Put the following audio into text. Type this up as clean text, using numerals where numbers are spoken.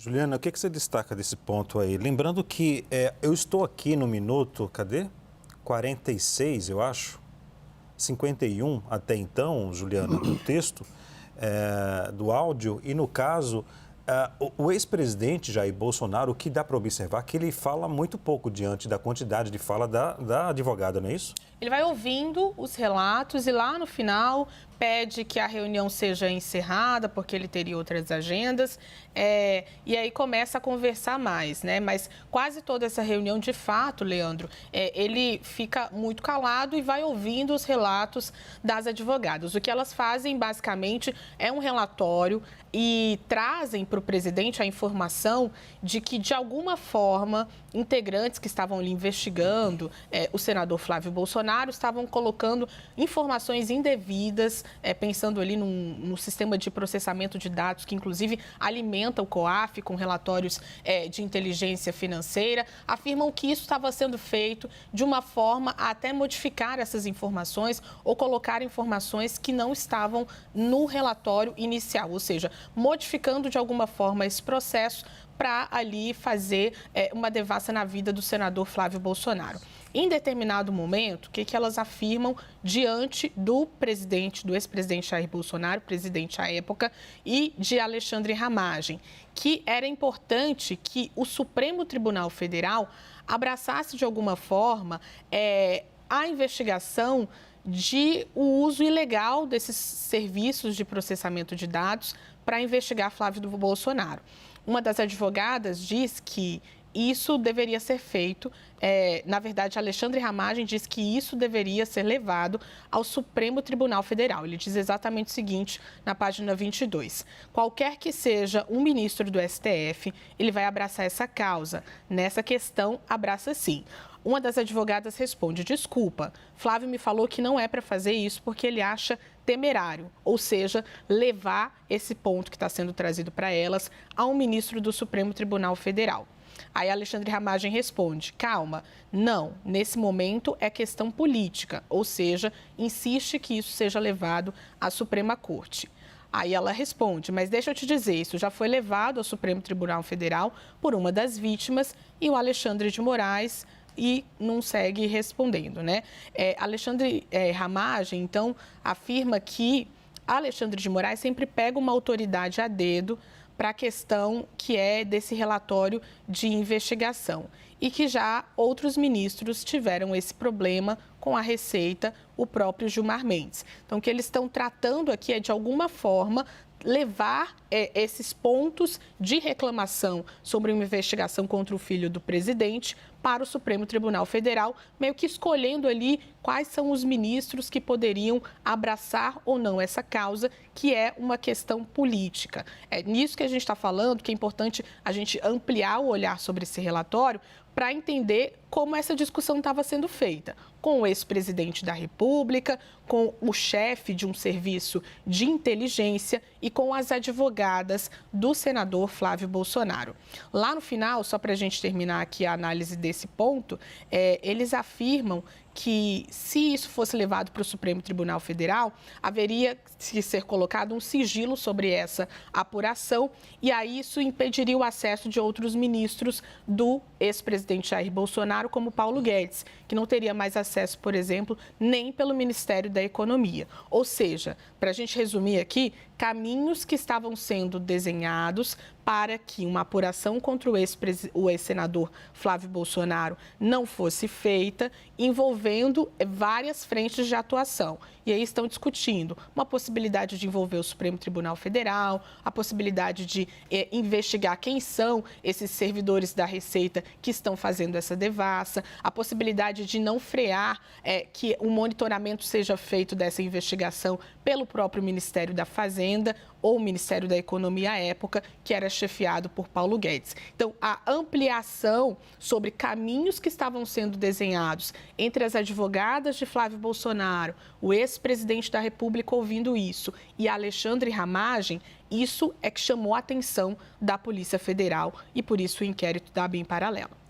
Juliana, o que você destaca desse ponto aí? Lembrando que eu estou aqui no minuto, cadê? 46, eu acho. 51 até então, Juliana, do texto, do áudio. E no caso, o ex-presidente Jair Bolsonaro, o que dá para observar é que ele fala muito pouco diante da quantidade de fala da advogada, não é isso? Ele vai ouvindo os relatos e lá no final pede que a reunião seja encerrada, porque ele teria outras agendas, e aí começa a conversar mais, né? Mas quase toda essa reunião, de fato, Leandro, ele fica muito calado e vai ouvindo os relatos das advogadas. O que elas fazem, basicamente, é um relatório e trazem para o presidente a informação de que, de alguma forma, integrantes que estavam ali investigando o senador Flávio Bolsonaro estavam colocando informações indevidas, pensando ali no sistema de processamento de dados, que inclusive alimenta o COAF com relatórios de inteligência financeira, afirmam que isso estava sendo feito de uma forma a até modificar essas informações ou colocar informações que não estavam no relatório inicial, ou seja, modificando de alguma forma esse processo para ali fazer uma devassa na vida do senador Flávio Bolsonaro. Em determinado momento, o que elas afirmam diante do presidente, do ex-presidente Jair Bolsonaro, presidente à época, e de Alexandre Ramagem, que era importante que o Supremo Tribunal Federal abraçasse de alguma forma a investigação de o uso ilegal desses serviços de processamento de dados para investigar Flávio Bolsonaro. Uma das advogadas diz que isso deveria ser feito, na verdade, Alexandre Ramagem diz que isso deveria ser levado ao Supremo Tribunal Federal. Ele diz exatamente o seguinte, na página 22. Qualquer que seja um ministro do STF, ele vai abraçar essa causa. Nessa questão, abraça sim. Uma das advogadas responde, desculpa, Flávio me falou que não é para fazer isso porque ele acha temerário, ou seja, levar esse ponto que está sendo trazido para elas a um ministro do Supremo Tribunal Federal. Aí Alexandre Ramagem responde, calma, não, nesse momento é questão política, ou seja, insiste que isso seja levado à Suprema Corte. Aí ela responde, mas deixa eu te dizer, isso já foi levado ao Supremo Tribunal Federal por uma das vítimas e o Alexandre de Moraes e não segue respondendo, né? Alexandre Ramagem, então, afirma que Alexandre de Moraes sempre pega uma autoridade a dedo para a questão que é desse relatório de investigação e que já outros ministros tiveram esse problema com a Receita, o próprio Gilmar Mendes. Então, o que eles estão tratando aqui é, de alguma forma, levar esses pontos de reclamação sobre uma investigação contra o filho do presidente para o Supremo Tribunal Federal, meio que escolhendo ali quais são os ministros que poderiam abraçar ou não essa causa, que é uma questão política. É nisso que a gente está falando, que é importante a gente ampliar o olhar sobre esse relatório para entender como essa discussão estava sendo feita, com o ex-presidente da República, com o chefe de um serviço de inteligência e com as advogadas do senador Flávio Bolsonaro. Lá no final, só para a gente terminar aqui a análise desse ponto, eles afirmam que, se isso fosse levado para o Supremo Tribunal Federal, haveria que ser colocado um sigilo sobre essa apuração e aí isso impediria o acesso de outros ministros do ex-presidente Jair Bolsonaro, como Paulo Guedes, que não teria mais acesso, por exemplo, nem pelo Ministério da Economia. Ou seja, para a gente resumir aqui, caminhos que estavam sendo desenhados para que uma apuração contra o ex-senador Flávio Bolsonaro não fosse feita, envolvendo várias frentes de atuação. E aí estão discutindo uma possibilidade de envolver o Supremo Tribunal Federal, a possibilidade de investigar quem são esses servidores da Receita que estão fazendo essa devassa, a possibilidade de não frear que o monitoramento seja feito dessa investigação pelo próprio Ministério da Fazenda ou o Ministério da Economia à época, que era chefiado por Paulo Guedes. Então, a ampliação sobre caminhos que estavam sendo desenhados entre as advogadas de Flávio Bolsonaro, o ex-presidente da República ouvindo isso e Alexandre Ramagem, isso é que chamou a atenção da Polícia Federal e por isso o inquérito está bem paralelo.